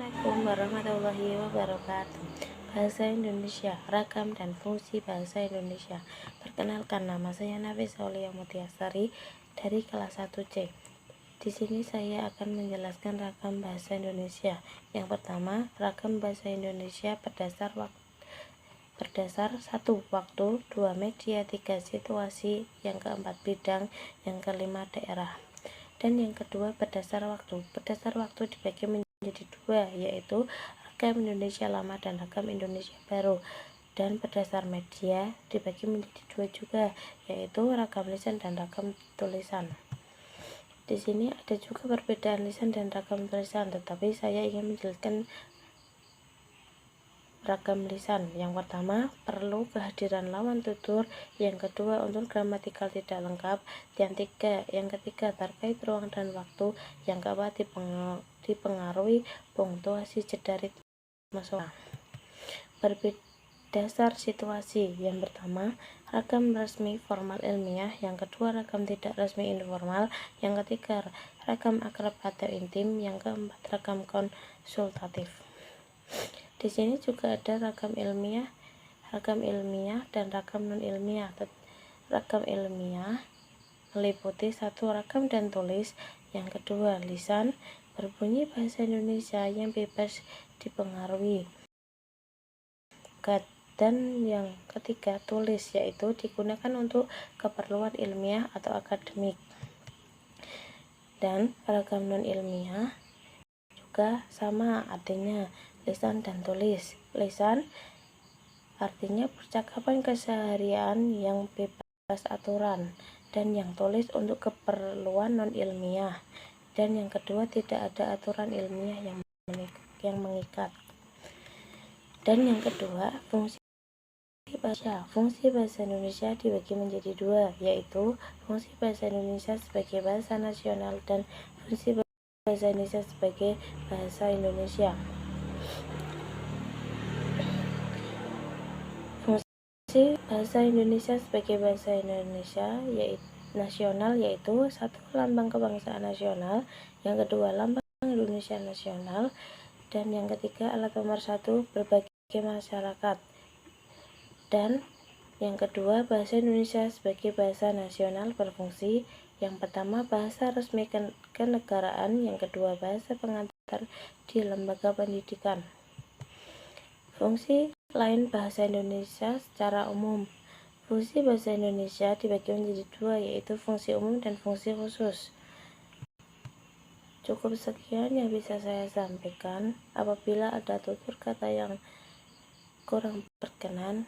Assalamualaikum warahmatullahi wabarakatuh. Bahasa Indonesia, ragam dan fungsi bahasa Indonesia. Perkenalkan, nama saya Nafis Aulia Mutiasari dari kelas 1C. Di sini saya akan menjelaskan ragam bahasa Indonesia. Yang pertama, ragam bahasa Indonesia berdasar 1. Waktu, 2. Media, 3. Situasi, yang keempat bidang, yang kelima daerah. Dan yang kedua berdasar waktu. Berdasar waktu dibagi menjadi 2, yaitu ragam Indonesia lama dan ragam Indonesia baru. Dan berdasar media dibagi menjadi 2 juga, yaitu ragam lisan dan ragam tulisan. Di sini ada juga perbedaan lisan dan ragam tulisan, tetapi saya ingin menjelaskan ragam lisan. Yang pertama, perlu kehadiran lawan tutur. Yang kedua, unsur gramatikal tidak lengkap. Yang ketiga, terkait ruang dan waktu. Yang keempat, dipengaruhi punktuasi, jeda, ritme suara. Berdasar situasi. Yang pertama, ragam resmi formal ilmiah. Yang kedua, ragam tidak resmi informal. Yang ketiga, ragam akrab atau intim. Yang keempat, ragam konsultatif. Di sini juga ada ragam ilmiah dan ragam non ilmiah. Ragam ilmiah meliputi 1. Ragam dan tulis. Yang kedua, lisan berbunyi bahasa Indonesia yang bebas dipengaruhi. Dan yang ketiga, tulis, yaitu digunakan untuk keperluan ilmiah atau akademik. Dan ragam non ilmiah juga sama artinya, lisan dan tulis. Lisan artinya percakapan keseharian yang bebas aturan, dan yang tulis untuk keperluan non ilmiah. Dan yang kedua, tidak ada aturan ilmiah yang mengikat. Dan yang kedua, fungsi bahasa Indonesia dibagi menjadi 2, yaitu fungsi bahasa Indonesia sebagai bahasa nasional dan fungsi bahasa Indonesia sebagai bahasa Indonesia. Fungsi bahasa Indonesia sebagai bahasa Indonesia nasional yaitu 1. Lambang kebangsaan nasional. Yang kedua, lambang Indonesia nasional. Dan yang ketiga, alat pemersatu berbagai masyarakat. Dan yang kedua, bahasa Indonesia sebagai bahasa nasional berfungsi: yang pertama, bahasa resmi kenegaraan. Yang kedua, bahasa pengantar di lembaga pendidikan. Fungsi lain bahasa Indonesia secara umum. Fungsi bahasa Indonesia dibagi menjadi 2, yaitu fungsi umum dan fungsi khusus. Cukup sekian yang bisa saya sampaikan. Apabila ada tutur kata yang kurang berkenan,